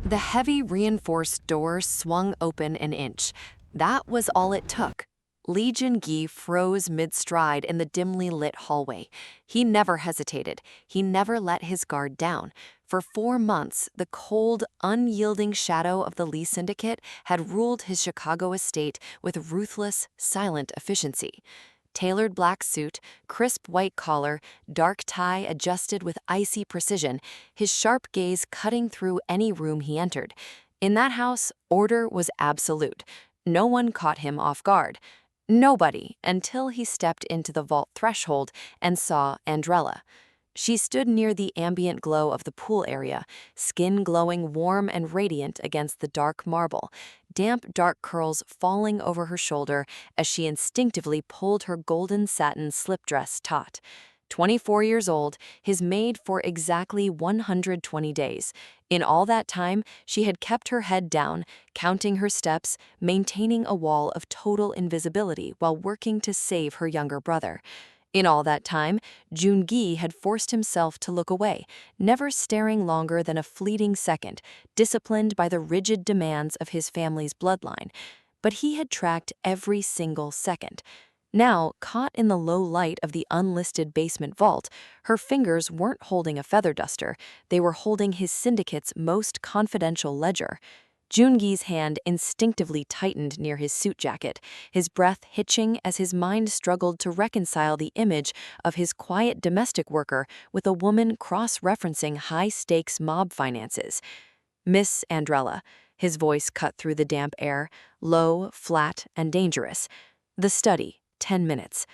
The heavy reinforced door swung open an inch. That was all it took. Lee Joon-gi froze mid-stride in the dimly lit hallway. He never hesitated. He never let his guard down. For 4 months, the cold, unyielding shadow of the Lee Syndicate had ruled his Chicago estate with ruthless, silent efficiency. Tailored black suit, crisp white collar, dark tie adjusted with icy precision, his sharp gaze cutting through any room he entered. In that house, order was absolute. No one caught him off guard. Nobody, until he stepped into the vault threshold and saw Andrella. She stood near the ambient glow of the pool area, skin glowing warm and radiant against the dark marble, damp dark curls falling over her shoulder as she instinctively pulled her golden satin slip dress taut. 24 years old, his maid for exactly 120 days. In all that time, she had kept her head down, counting her steps, maintaining a wall of total invisibility while working to save her younger brother. In all that time, Joon-gi had forced himself to look away, never staring longer than a fleeting second, disciplined by the rigid demands of his family's bloodline. But he had tracked every single second. Now, caught in the low light of the unlisted basement vault, her fingers weren't holding a feather duster, they were holding his syndicate's most confidential ledger. Joon-gi's hand instinctively tightened near his suit jacket, his breath hitching as his mind struggled to reconcile the image of his quiet domestic worker with a woman cross-referencing high-stakes mob finances. "Miss Andrella," his voice cut through the damp air, low, flat, and dangerous. "The study, 10 minutes."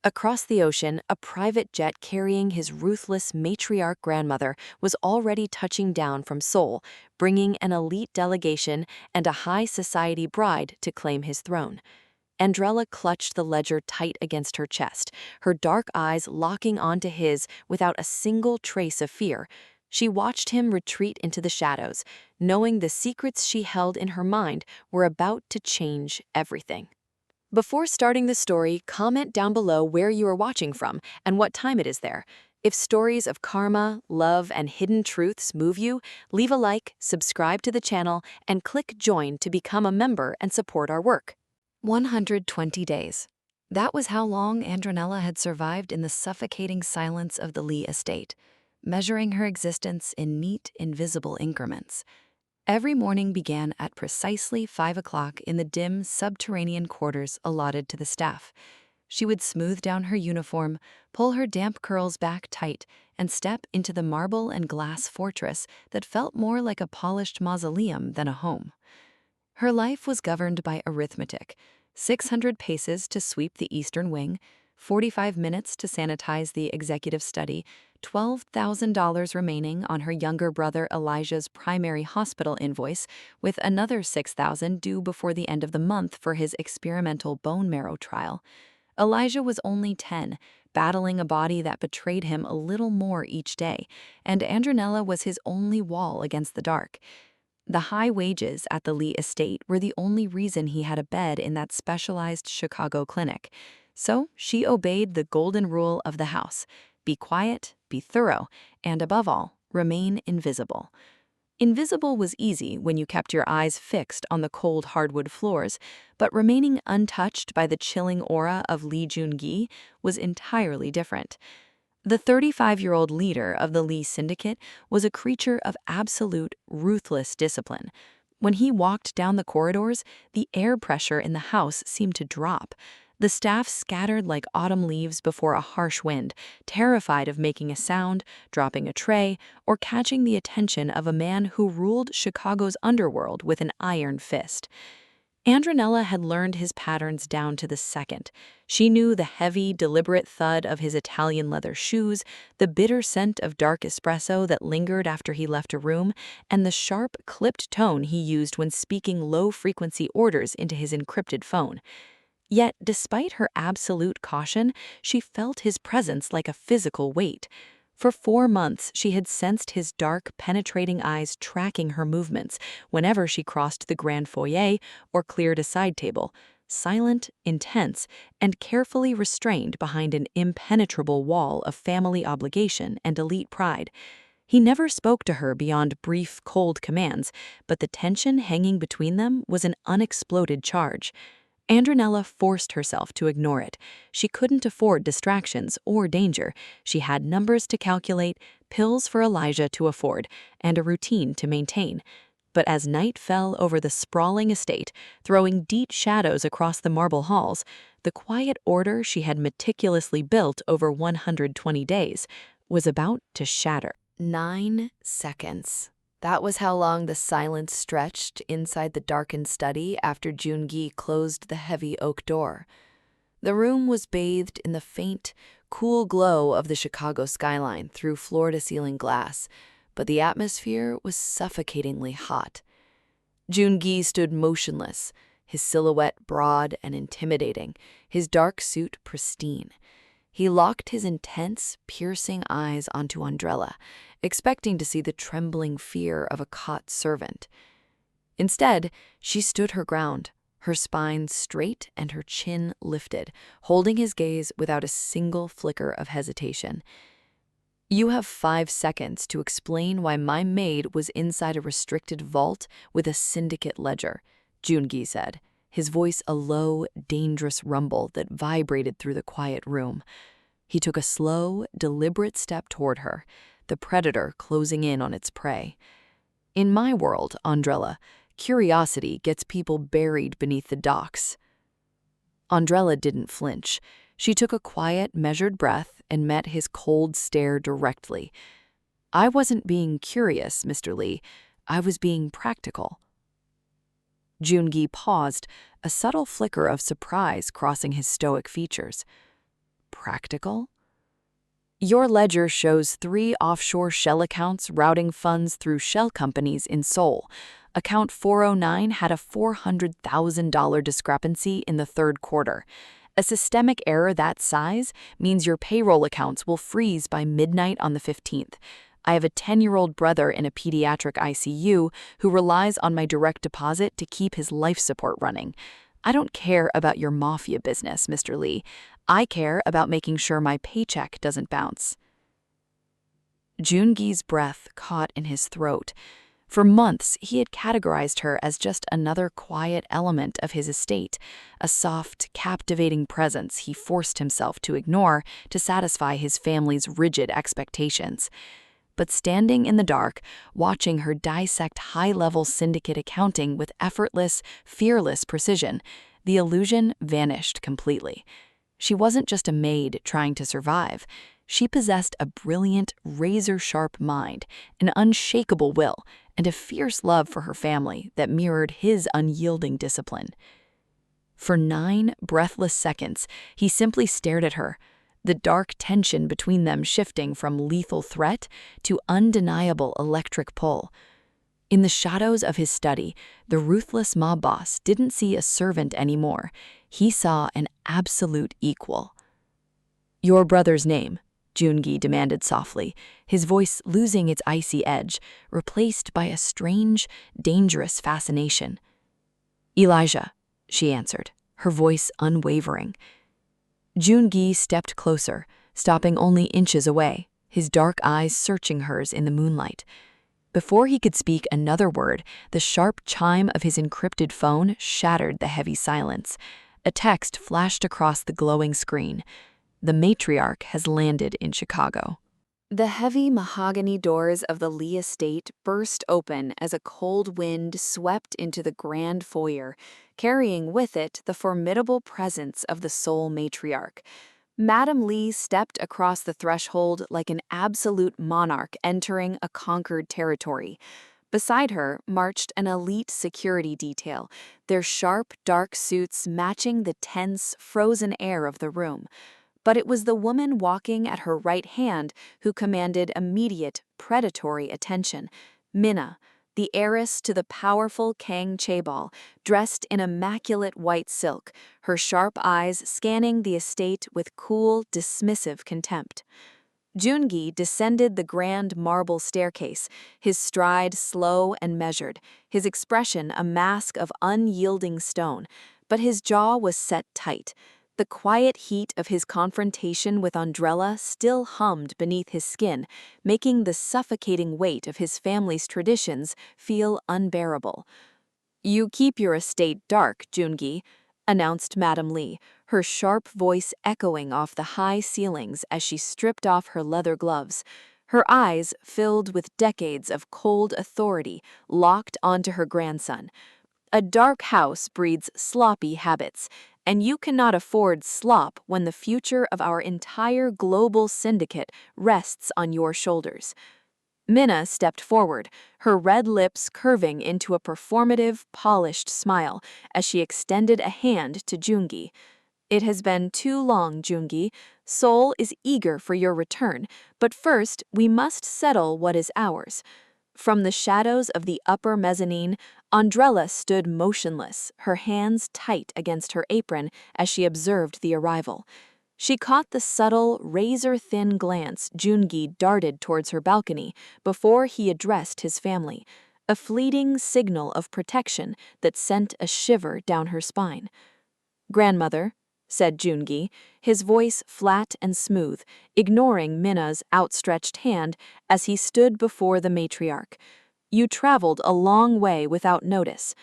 Across the ocean, a private jet carrying his ruthless matriarch grandmother was already touching down from Seoul, bringing an elite delegation and a high society bride to claim his throne. Andrella clutched the ledger tight against her chest, her dark eyes locking onto his without a single trace of fear. She watched him retreat into the shadows, knowing the secrets she held in her mind were about to change everything. Before starting the story, comment down below where you are watching from and what time it is there. If stories of karma, love, and hidden truths move you, leave a like, subscribe to the channel, and click join to become a member and support our work. 120 days. That was how long Andrella had survived in the suffocating silence of the Lee estate, measuring her existence in neat, invisible increments. Every morning began at precisely 5 o'clock in the dim, subterranean quarters allotted to the staff. She would smooth down her uniform, pull her damp curls back tight, and step into the marble and glass fortress that felt more like a polished mausoleum than a home. Her life was governed by arithmetic: 600 paces to sweep the eastern wing, 45 minutes to sanitize the executive study, $12,000 remaining on her younger brother Elijah's primary hospital invoice, with another $6,000 due before the end of the month for his experimental bone marrow trial. Elijah was only 10, battling a body that betrayed him a little more each day, and Andrella was his only wall against the dark. The high wages at the Lee estate were the only reason he had a bed in that specialized Chicago clinic. So she obeyed the golden rule of the house: be quiet, be thorough, and above all, remain invisible. Invisible was easy when you kept your eyes fixed on the cold hardwood floors, but remaining untouched by the chilling aura of Lee Joon-gi was entirely different. The 35-year-old leader of the Lee Syndicate was a creature of absolute, ruthless discipline. When he walked down the corridors, the air pressure in the house seemed to drop. The staff scattered like autumn leaves before a harsh wind, terrified of making a sound, dropping a tray, or catching the attention of a man who ruled Chicago's underworld with an iron fist. Andrella had learned his patterns down to the second. She knew the heavy, deliberate thud of his Italian leather shoes, the bitter scent of dark espresso that lingered after he left a room, and the sharp, clipped tone he used when speaking low-frequency orders into his encrypted phone. Yet, despite her absolute caution, she felt his presence like a physical weight. For 4 months, she had sensed his dark, penetrating eyes tracking her movements whenever she crossed the grand foyer or cleared a side table, silent, intense, and carefully restrained behind an impenetrable wall of family obligation and elite pride. He never spoke to her beyond brief, cold commands, but the tension hanging between them was an unexploded charge. Andrella forced herself to ignore it. She couldn't afford distractions or danger. She had numbers to calculate, pills for Elijah to afford, and a routine to maintain. But as night fell over the sprawling estate, throwing deep shadows across the marble halls, the quiet order she had meticulously built over 120 days was about to shatter. 9 seconds. That was how long the silence stretched inside the darkened study after Joon-gi closed the heavy oak door. The room was bathed in the faint, cool glow of the Chicago skyline through floor-to-ceiling glass, but the atmosphere was suffocatingly hot. Joon-gi stood motionless, his silhouette broad and intimidating, his dark suit pristine. He locked his intense, piercing eyes onto Andrella, expecting to see the trembling fear of a caught servant. Instead, she stood her ground, her spine straight and her chin lifted, holding his gaze without a single flicker of hesitation. "You have 5 seconds to explain why my maid was inside a restricted vault with a syndicate ledger," Joon-gi said, his voice a low, dangerous rumble that vibrated through the quiet room. He took a slow, deliberate step toward her, the predator closing in on its prey. "In my world, Andrella, curiosity gets people buried beneath the docks." Andrella didn't flinch. She took a quiet, measured breath and met his cold stare directly. "I wasn't being curious, Mr. Lee. I was being practical." Joon-gi paused, a subtle flicker of surprise crossing his stoic features. "Practical?" "Your ledger shows 3 offshore shell accounts routing funds through shell companies in Seoul. Account 409 had a $400,000 discrepancy in the third quarter. A systemic error that size means your payroll accounts will freeze by midnight on the 15th. I have a 10-year-old brother in a pediatric ICU who relies on my direct deposit to keep his life support running. I don't care about your Mafia business, Mr. Lee. I care about making sure my paycheck doesn't bounce." Joon-gi's breath caught in his throat. For months, he had categorized her as just another quiet element of his estate, a soft, captivating presence he forced himself to ignore to satisfy his family's rigid expectations. But standing in the dark, watching her dissect high-level syndicate accounting with effortless, fearless precision, the illusion vanished completely. She wasn't just a maid trying to survive. She possessed a brilliant, razor-sharp mind, an unshakable will, and a fierce love for her family that mirrored his unyielding discipline. For 9 breathless seconds, he simply stared at her, the dark tension between them shifting from lethal threat to undeniable electric pull. In the shadows of his study, the ruthless mob boss didn't see a servant anymore. He saw an absolute equal. "Your brother's name," Joon-gi demanded softly, his voice losing its icy edge, replaced by a strange, dangerous fascination. "Elijah," she answered, her voice unwavering. Joon-gi stepped closer, stopping only inches away, his dark eyes searching hers in the moonlight. Before he could speak another word, the sharp chime of his encrypted phone shattered the heavy silence. A text flashed across the glowing screen. "The matriarch has landed in Chicago." The heavy mahogany doors of the Lee estate burst open as a cold wind swept into the grand foyer, carrying with it the formidable presence of the sole matriarch. Madam Lee stepped across the threshold like an absolute monarch entering a conquered territory. Beside her marched an elite security detail, their sharp, dark suits matching the tense, frozen air of the room. But it was the woman walking at her right hand who commanded immediate, predatory attention, Minna, the heiress to the powerful Kang Chaebol, dressed in immaculate white silk, her sharp eyes scanning the estate with cool, dismissive contempt. Joon-gi descended the grand marble staircase, his stride slow and measured, his expression a mask of unyielding stone, but his jaw was set tight. The quiet heat of his confrontation with Andrella still hummed beneath his skin, making the suffocating weight of his family's traditions feel unbearable. "You keep your estate dark, Joon-gi," announced Madame Lee, her sharp voice echoing off the high ceilings as she stripped off her leather gloves. Her eyes, filled with decades of cold authority, locked onto her grandson. "A dark house breeds sloppy habits, and you cannot afford slop when the future of our entire global syndicate rests on your shoulders." Minna stepped forward, her red lips curving into a performative, polished smile as she extended a hand to Joon-gi. "It has been too long, Joon-gi. Seoul is eager for your return, but first we must settle what is ours." From the shadows of the upper mezzanine, Andrella stood motionless, her hands tight against her apron as she observed the arrival. She caught the subtle, razor-thin glance Joon-gi darted towards her balcony before he addressed his family, a fleeting signal of protection that sent a shiver down her spine. "Grandmother," said Joon-gi, his voice flat and smooth, ignoring Minna's outstretched hand as he stood before the matriarch. "You traveled a long way without notice.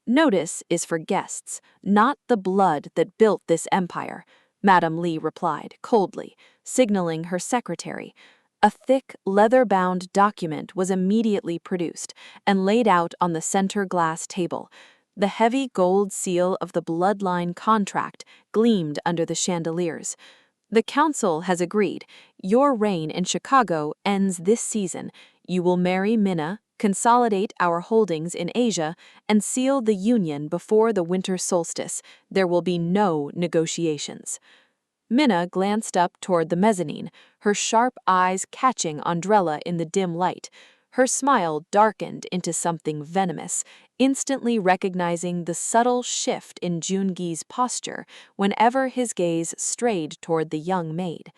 Notice is for guests, not the blood that built this empire," Madame Lee replied, coldly, signaling her secretary. A thick, leather-bound document was immediately produced and laid out on the center glass table. The heavy gold seal of the bloodline contract gleamed under the chandeliers. "The council has agreed. Your reign in Chicago ends this season. You will marry Minna, consolidate our holdings in Asia, and seal the union before the winter solstice. There will be no negotiations." Minna glanced up toward the mezzanine, her sharp eyes catching Andrella in the dim light. Her smile darkened into something venomous, instantly recognizing the subtle shift in Joon-gi's posture whenever his gaze strayed toward the young maid.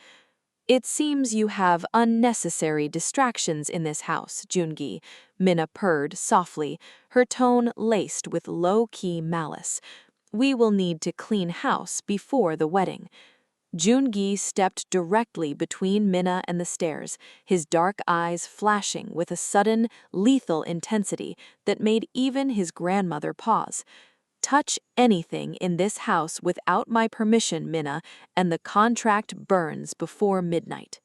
"It seems you have unnecessary distractions in this house, Joon-gi," Minna purred softly, her tone laced with low-key malice. "We will need to clean house before the wedding." Joon-gi stepped directly between Minna and the stairs, his dark eyes flashing with a sudden, lethal intensity that made even his grandmother pause. "Touch anything in this house without my permission, Minna, and the contract burns before midnight."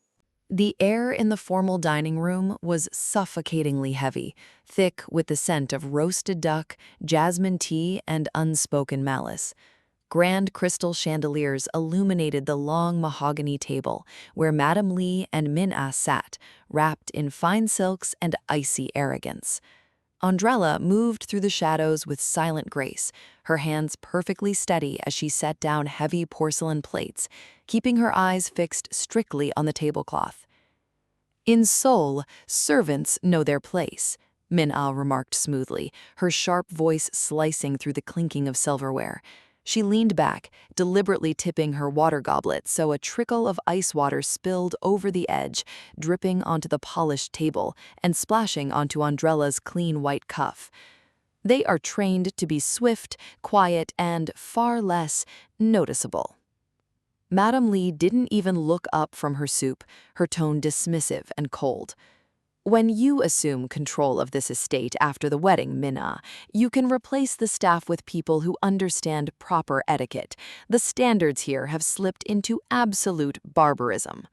The air in the formal dining room was suffocatingly heavy, thick with the scent of roasted duck, jasmine tea, and unspoken malice. Grand crystal chandeliers illuminated the long mahogany table where Madame Lee and Min-ah sat, wrapped in fine silks and icy arrogance. Andrella moved through the shadows with silent grace, her hands perfectly steady as she set down heavy porcelain plates, keeping her eyes fixed strictly on the tablecloth. "In Seoul, servants know their place," Min-ah remarked smoothly, her sharp voice slicing through the clinking of silverware. She leaned back, deliberately tipping her water goblet so a trickle of ice water spilled over the edge, dripping onto the polished table and splashing onto Andrella's clean white cuff. "They are trained to be swift, quiet, and far less noticeable." Madame Lee didn't even look up from her soup, her tone dismissive and cold. "When you assume control of this estate after the wedding, Minna, you can replace the staff with people who understand proper etiquette. The standards here have slipped into absolute barbarism."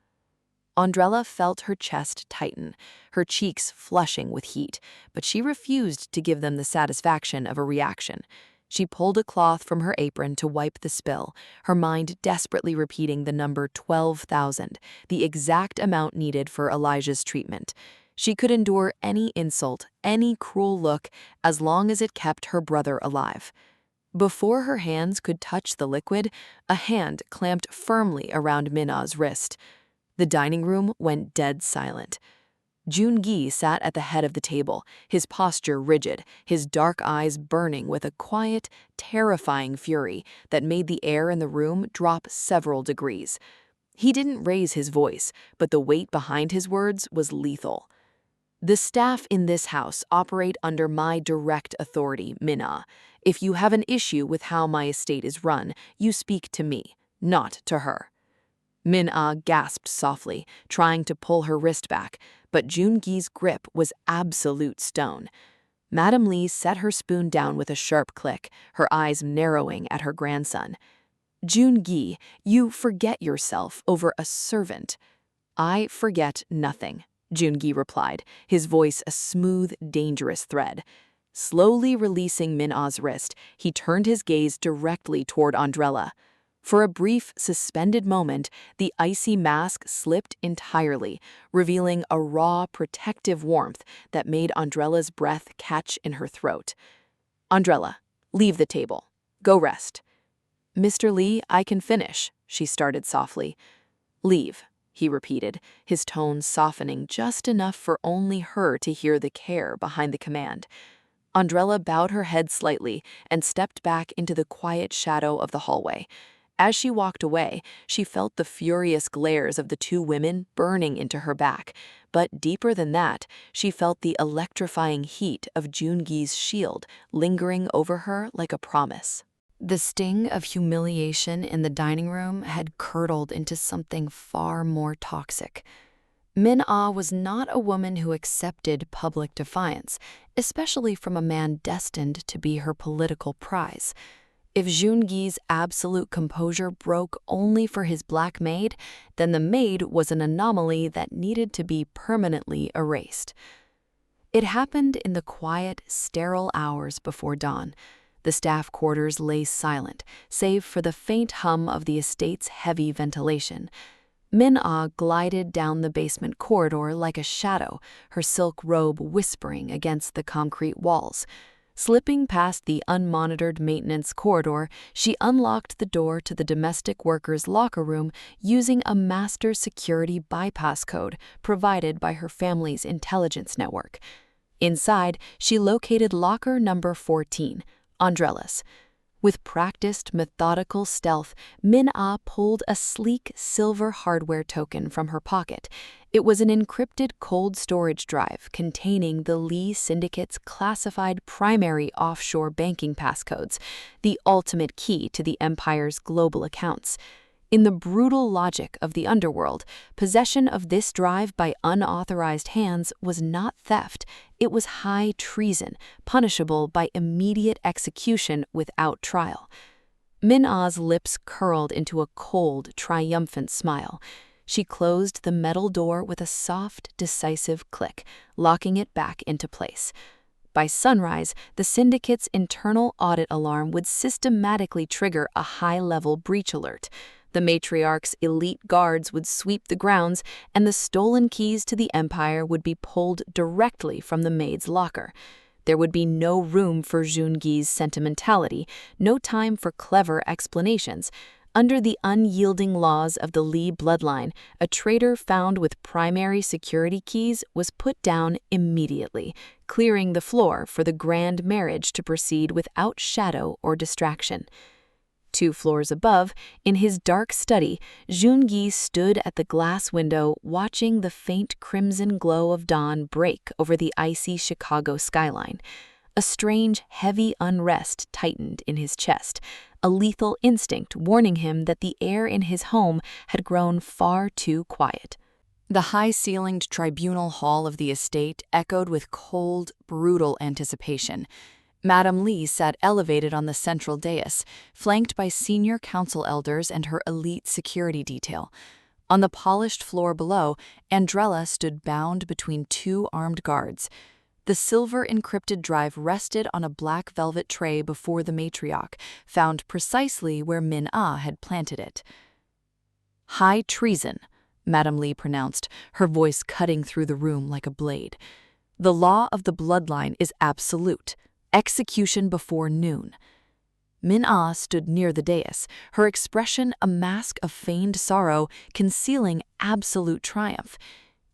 Andrella felt her chest tighten, her cheeks flushing with heat, but she refused to give them the satisfaction of a reaction. She pulled a cloth from her apron to wipe the spill, her mind desperately repeating the number 12,000, the exact amount needed for Elijah's treatment. She could endure any insult, any cruel look, as long as it kept her brother alive. Before her hands could touch the liquid, a hand clamped firmly around Minna's wrist. The dining room went dead silent. Joon-gi sat at the head of the table, his posture rigid, his dark eyes burning with a quiet, terrifying fury that made the air in the room drop several degrees. He didn't raise his voice, but the weight behind his words was lethal. "The staff in this house operate under my direct authority, Minna. If you have an issue with how my estate is run, you speak to me, not to her. Min-ah gasped softly, trying to pull her wrist back, but Joon-gi's grip was absolute stone. Madame Lee set her spoon down with a sharp click, her eyes narrowing at her grandson. "Joon-gi, you forget yourself over a servant." "I forget nothing," Joon-gi replied, his voice a smooth, dangerous thread. Slowly releasing Min-ah's wrist, he turned his gaze directly toward Andrella. For a brief, suspended moment, the icy mask slipped entirely, revealing a raw, protective warmth that made Andrella's breath catch in her throat. "Andrella, leave the table. Go rest." "Mr. Lee, I can finish," she started softly. "Leave," he repeated, his tone softening just enough for only her to hear the care behind the command. Andrella bowed her head slightly and stepped back into the quiet shadow of the hallway. As she walked away, she felt the furious glares of the two women burning into her back, but deeper than that, she felt the electrifying heat of Joon-gi's shield lingering over her like a promise. The sting of humiliation in the dining room had curdled into something far more toxic. Min-ah was not a woman who accepted public defiance, especially from a man destined to be her political prize. If Joon-gi's absolute composure broke only for his black maid, then the maid was an anomaly that needed to be permanently erased. It happened in the quiet, sterile hours before dawn. The staff quarters lay silent, save for the faint hum of the estate's heavy ventilation. Min-ah glided down the basement corridor like a shadow, her silk robe whispering against the concrete walls. Slipping past the unmonitored maintenance corridor, she unlocked the door to the domestic workers' locker room using a master security bypass code provided by her family's intelligence network. Inside, she located locker number 14, Andrella's. With practiced, methodical stealth, Min-ah pulled a sleek silver hardware token from her pocket. It was an encrypted cold storage drive containing the Lee Syndicate's classified primary offshore banking passcodes, the ultimate key to the Empire's global accounts. In the brutal logic of the underworld, possession of this drive by unauthorized hands was not theft. It was high treason, punishable by immediate execution without trial. Min-ah's lips curled into a cold, triumphant smile. She closed the metal door with a soft, decisive click, locking it back into place. By sunrise, the Syndicate's internal audit alarm would systematically trigger a high-level breach alert. The matriarch's elite guards would sweep the grounds, and the stolen keys to the Empire would be pulled directly from the maid's locker. There would be no room for Joon-gi's sentimentality, no time for clever explanations. Under the unyielding laws of the Lee bloodline, a traitor found with primary security keys was put down immediately, clearing the floor for the grand marriage to proceed without shadow or distraction. 2 floors above, in his dark study, Joon-gi stood at the glass window watching the faint crimson glow of dawn break over the icy Chicago skyline. A strange, heavy unrest tightened in his chest, a lethal instinct warning him that the air in his home had grown far too quiet. The high-ceilinged tribunal hall of the estate echoed with cold, brutal anticipation. Madame Lee sat elevated on the central dais, flanked by senior council elders and her elite security detail. On the polished floor below, Andrella stood bound between 2 armed guards. The silver encrypted drive rested on a black velvet tray before the matriarch, found precisely where Min-ah had planted it. "High treason," Madame Lee pronounced, her voice cutting through the room like a blade. "The law of the bloodline is absolute. Execution before noon." Min-ah stood near the dais, her expression a mask of feigned sorrow, concealing absolute triumph.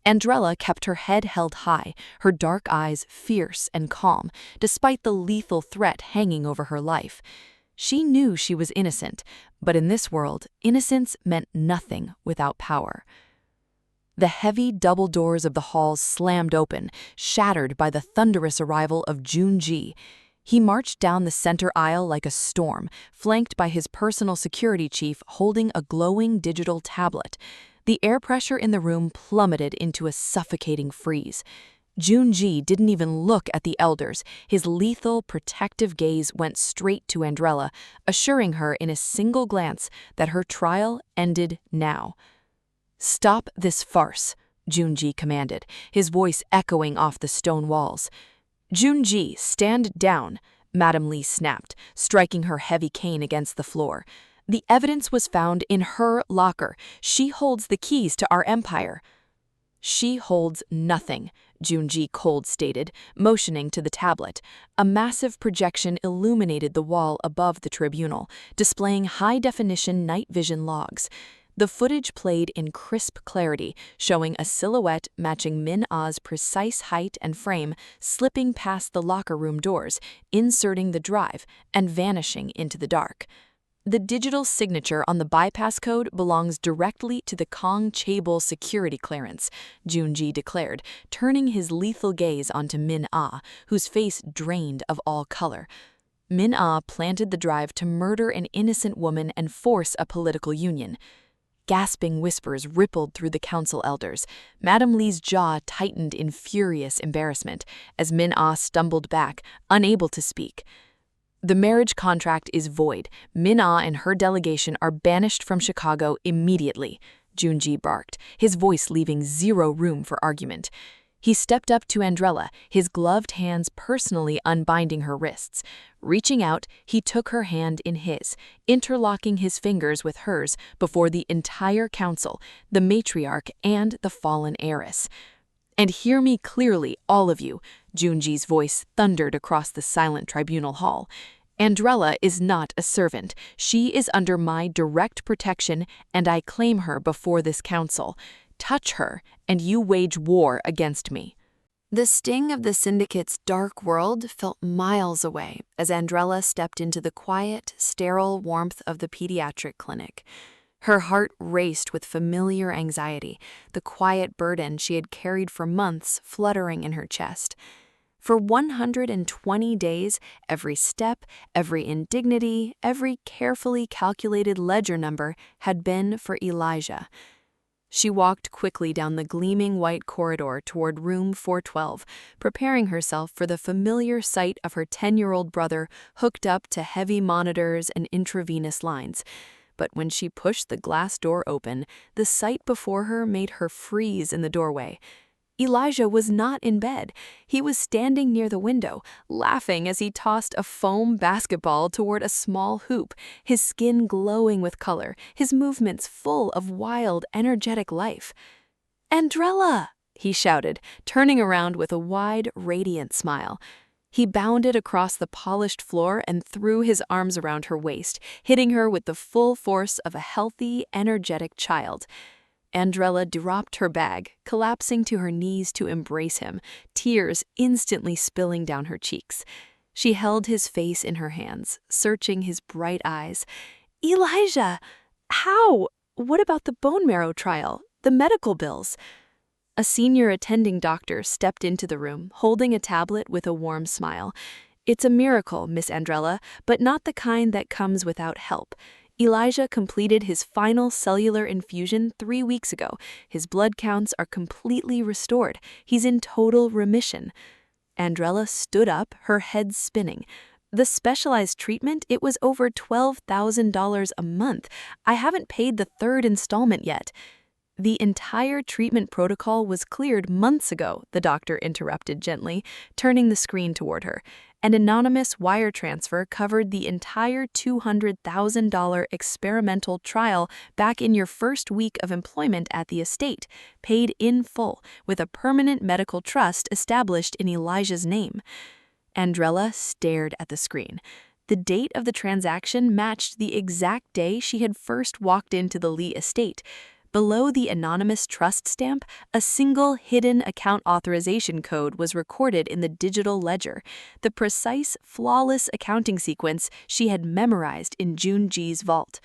Andrella kept her head held high, her dark eyes fierce and calm, despite the lethal threat hanging over her life. She knew she was innocent, but in this world, innocence meant nothing without power. The heavy double doors of the hall slammed open, shattered by the thunderous arrival of Joon-gi. He marched down the center aisle like a storm, flanked by his personal security chief holding a glowing digital tablet. The air pressure in the room plummeted into a suffocating freeze. Joon-gi didn't even look at the elders. His lethal, protective gaze went straight to Andrella, assuring her in a single glance that her trial ended now. "Stop this farce," Joon-gi commanded, his voice echoing off the stone walls. "Joon-gi, stand down," Madame Lee snapped, striking her heavy cane against the floor. "The evidence was found in her locker. She holds the keys to our empire." "She holds nothing," Joon-gi cold stated, motioning to the tablet. A massive projection illuminated the wall above the tribunal, displaying high-definition night vision logs. The footage played in crisp clarity, showing a silhouette matching Min-ah's precise height and frame slipping past the locker room doors, inserting the drive, and vanishing into the dark. The digital signature on the bypass code belongs directly to the Kong Chaebol security clearance, Joon-gi declared, turning his lethal gaze onto Min-ah, whose face drained of all color. Min-ah planted the drive to murder an innocent woman and force a political union. Gasping whispers rippled through the council elders. Madame Lee's jaw tightened in furious embarrassment as Min-ah stumbled back, unable to speak. "The marriage contract is void. Min-ah and her delegation are banished from Chicago immediately," Joon-gi barked, his voice leaving zero room for argument. He stepped up to Andrella, his gloved hands personally unbinding her wrists. Reaching out, he took her hand in his, interlocking his fingers with hers before the entire council, the matriarch, and the fallen heiress. "And hear me clearly, all of you," Joon-gi's voice thundered across the silent tribunal hall. "Andrella is not a servant. She is under my direct protection, and I claim her before this council. Touch her, and you wage war against me." The sting of the Syndicate's dark world felt miles away as Andrella stepped into the quiet, sterile warmth of the pediatric clinic. Her heart raced with familiar anxiety, the quiet burden she had carried for months fluttering in her chest. For 120 days, every step, every indignity, every carefully calculated ledger number had been for Elijah. She walked quickly down the gleaming white corridor toward room 412, preparing herself for the familiar sight of her 10-year-old brother hooked up to heavy monitors and intravenous lines. But when she pushed the glass door open, the sight before her made her freeze in the doorway. Elijah was not in bed. He was standing near the window, laughing as he tossed a foam basketball toward a small hoop, his skin glowing with color, his movements full of wild, energetic life. "Andrella!" he shouted, turning around with a wide, radiant smile. He bounded across the polished floor and threw his arms around her waist, hitting her with the full force of a healthy, energetic child. Andrella dropped her bag, collapsing to her knees to embrace him, tears instantly spilling down her cheeks. She held his face in her hands, searching his bright eyes. "Elijah! How? What about the bone marrow trial? The medical bills?" A senior attending doctor stepped into the room, holding a tablet with a warm smile. "It's a miracle, Miss Andrella, but not the kind that comes without help. Elijah completed his final cellular infusion 3 weeks ago. His blood counts are completely restored. He's in total remission." Andrella stood up, her head spinning. "The specialized treatment, it was over $12,000 a month. I haven't paid the 3rd installment yet." "The entire treatment protocol was cleared months ago," the doctor interrupted gently, turning the screen toward her. "An anonymous wire transfer covered the entire $200,000 experimental trial back in your first week of employment at the estate, paid in full, with a permanent medical trust established in Elijah's name." Andrella stared at the screen. The date of the transaction matched the exact day she had first walked into the Lee estate. Below the anonymous trust stamp, a single hidden account authorization code was recorded in the digital ledger, the precise, flawless accounting sequence she had memorized in Joon-gi's vault.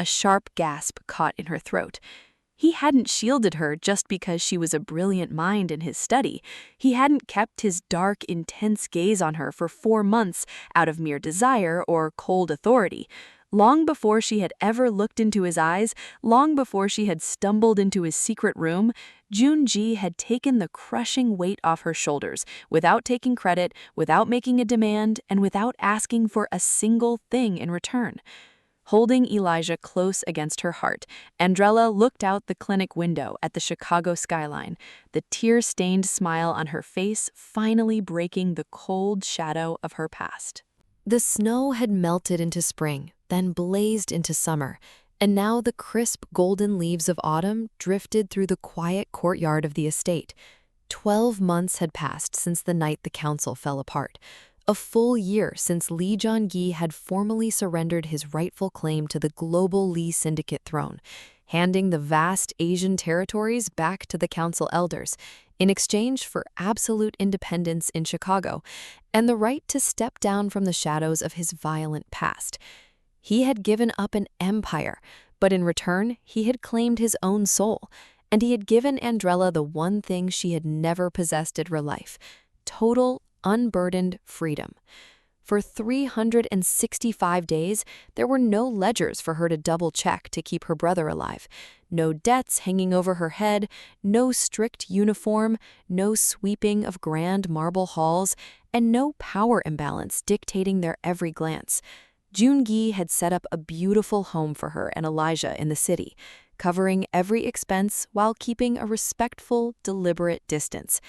A sharp gasp caught in her throat. He hadn't shielded her just because she was a brilliant mind in his study. He hadn't kept his dark, intense gaze on her for 4 months out of mere desire or cold authority. Long before she had ever looked into his eyes, long before she had stumbled into his secret room, Joon-gi had taken the crushing weight off her shoulders, without taking credit, without making a demand, and without asking for a single thing in return. Holding Elijah close against her heart, Andrella looked out the clinic window at the Chicago skyline, the tear-stained smile on her face finally breaking the cold shadow of her past. The snow had melted into spring, then blazed into summer, and now the crisp golden leaves of autumn drifted through the quiet courtyard of the estate. 12 months had passed since the night the council fell apart. A full year since Lee Joon-gi had formally surrendered his rightful claim to the global Lee Syndicate throne, handing the vast Asian territories back to the council elders in exchange for absolute independence in Chicago and the right to step down from the shadows of his violent past. He had given up an empire, but in return, he had claimed his own soul, and he had given Andrella the one thing she had never possessed in her life: total, unburdened freedom. For 365 days, there were no ledgers for her to double-check to keep her brother alive, no debts hanging over her head, no strict uniform, no sweeping of grand marble halls, and no power imbalance dictating their every glance. Joon-gi had set up a beautiful home for her and Elijah in the city, covering every expense while keeping a respectful, deliberate distance.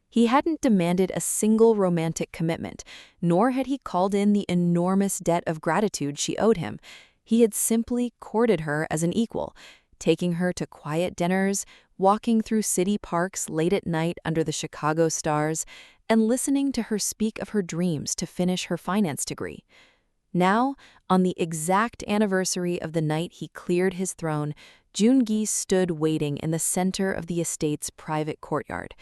He hadn't demanded a single romantic commitment, nor had he called in the enormous debt of gratitude she owed him. He had simply courted her as an equal, taking her to quiet dinners, walking through city parks late at night under the Chicago stars, and listening to her speak of her dreams to finish her finance degree. Now, on the exact anniversary of the night he cleared his throne, Joon-gi stood waiting in the center of the estate's private courtyard.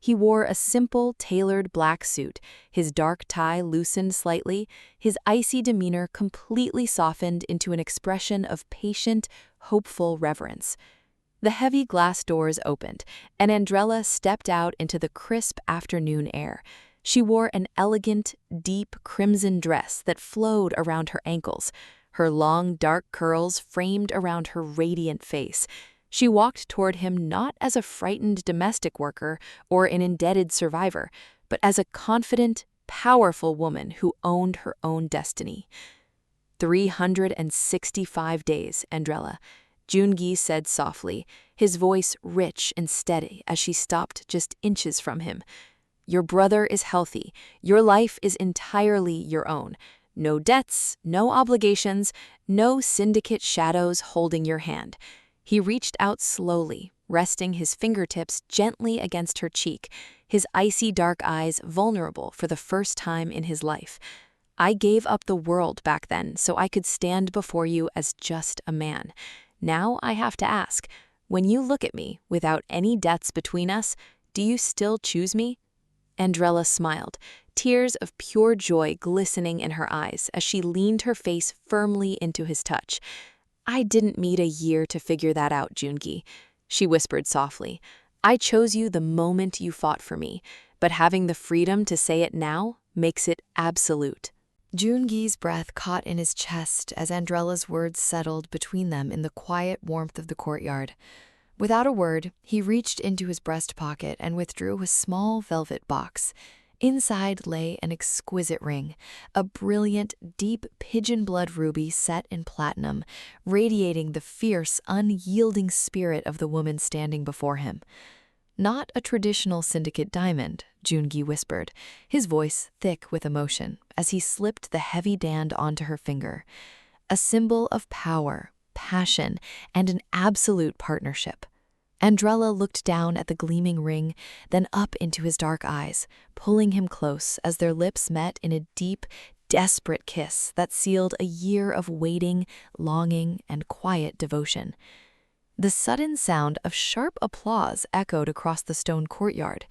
He wore a simple, tailored black suit, his dark tie loosened slightly, his icy demeanor completely softened into an expression of patient, hopeful reverence. The heavy glass doors opened, and Andrella stepped out into the crisp afternoon air. She wore an elegant, deep crimson dress that flowed around her ankles, her long, dark curls framed around her radiant face. She walked toward him not as a frightened domestic worker or an indebted survivor, but as a confident, powerful woman who owned her own destiny. 365 days, Andrella, Joon-gi said softly, his voice rich and steady as she stopped just inches from him. Your brother is healthy. Your life is entirely your own. No debts, no obligations, no syndicate shadows holding your hand. He reached out slowly, resting his fingertips gently against her cheek, his icy dark eyes vulnerable for the first time in his life. I gave up the world back then so I could stand before you as just a man. Now I have to ask, when you look at me without any debts between us, do you still choose me? Andrella smiled, tears of pure joy glistening in her eyes as she leaned her face firmly into his touch. I didn't need a year to figure that out, Joon-gi, she whispered softly. I chose you the moment you fought for me, but having the freedom to say it now makes it absolute. Joon-gi's breath caught in his chest as Andrella's words settled between them in the quiet warmth of the courtyard. Without a word, he reached into his breast pocket and withdrew a small velvet box. Inside lay an exquisite ring, a brilliant, deep pigeon blood ruby set in platinum, radiating the fierce, unyielding spirit of the woman standing before him. Not a traditional syndicate diamond, Joon-gi whispered, his voice thick with emotion, as he slipped the heavy band onto her finger. A symbol of power, passion, and an absolute partnership. Andrella looked down at the gleaming ring, then up into his dark eyes, pulling him close as their lips met in a deep, desperate kiss that sealed a year of waiting, longing, and quiet devotion. The sudden sound of sharp applause echoed across the stone courtyard.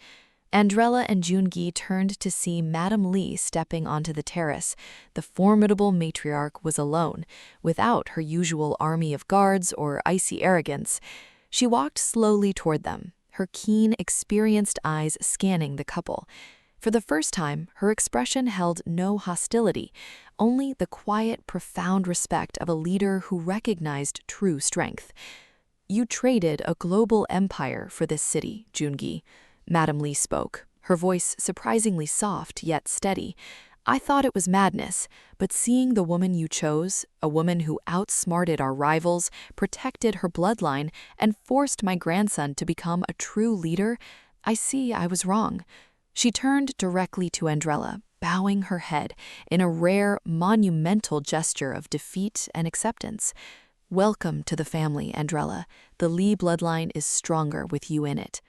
Andrella and Joon-gi turned to see Madame Lee stepping onto the terrace. The formidable matriarch was alone, without her usual army of guards or icy arrogance. She walked slowly toward them, her keen, experienced eyes scanning the couple. For the first time, her expression held no hostility, only the quiet, profound respect of a leader who recognized true strength. "You traded a global empire for this city, Joon-gi," Madam Lee spoke, her voice surprisingly soft yet steady. "I thought it was madness, but seeing the woman you chose, a woman who outsmarted our rivals, protected her bloodline, and forced my grandson to become a true leader, I see I was wrong." She turned directly to Andrella, bowing her head in a rare, monumental gesture of defeat and acceptance. "Welcome to the family, Andrella. The Lee bloodline is stronger with you in it."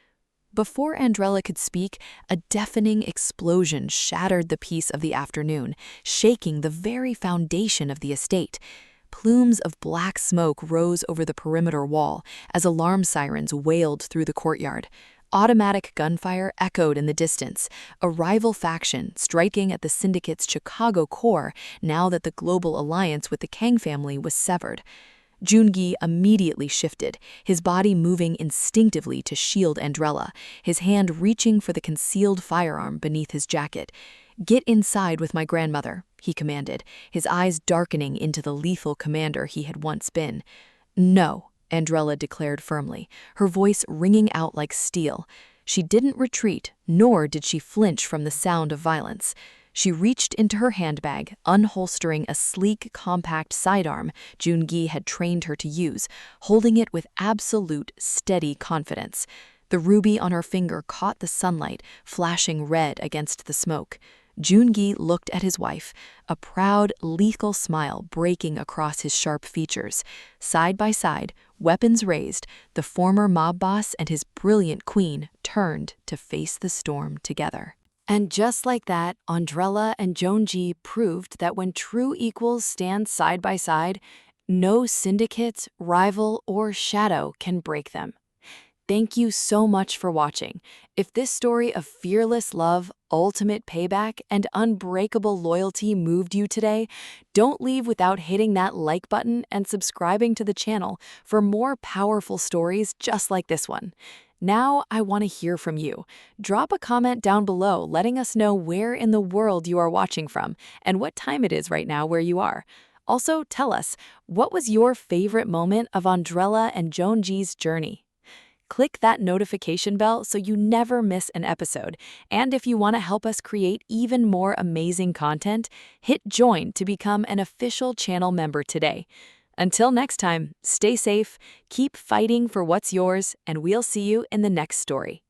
Before Andrella could speak, a deafening explosion shattered the peace of the afternoon, shaking the very foundation of the estate. Plumes of black smoke rose over the perimeter wall as alarm sirens wailed through the courtyard. Automatic gunfire echoed in the distance, a rival faction striking at the Syndicate's Chicago core now that the global alliance with the Kang family was severed. Joon-gi immediately shifted, his body moving instinctively to shield Andrella, his hand reaching for the concealed firearm beneath his jacket. "Get inside with my grandmother," he commanded, his eyes darkening into the lethal commander he had once been. "No," Andrella declared firmly, her voice ringing out like steel. She didn't retreat, nor did she flinch from the sound of violence. She reached into her handbag, unholstering a sleek, compact sidearm Joon-gi had trained her to use, holding it with absolute, steady confidence. The ruby on her finger caught the sunlight, flashing red against the smoke. Joon-gi looked at his wife, a proud, lethal smile breaking across his sharp features. Side by side, weapons raised, the former mob boss and his brilliant queen turned to face the storm together. And just like that, Andrella and Joon-gi proved that when true equals stand side by side, no syndicate, rival, or shadow can break them. Thank you so much for watching. If this story of fearless love, ultimate payback, and unbreakable loyalty moved you today, don't leave without hitting that like button and subscribing to the channel for more powerful stories just like this one. Now I want to hear from you. Drop a comment down below letting us know where in the world you are watching from and what time it is right now where you are. Also, tell us, what was your favorite moment of Andrella and Joon-gi's journey? Click that notification bell so you never miss an episode. And if you want to help us create even more amazing content, hit join to become an official channel member today. Until next time, stay safe, keep fighting for what's yours, and we'll see you in the next story.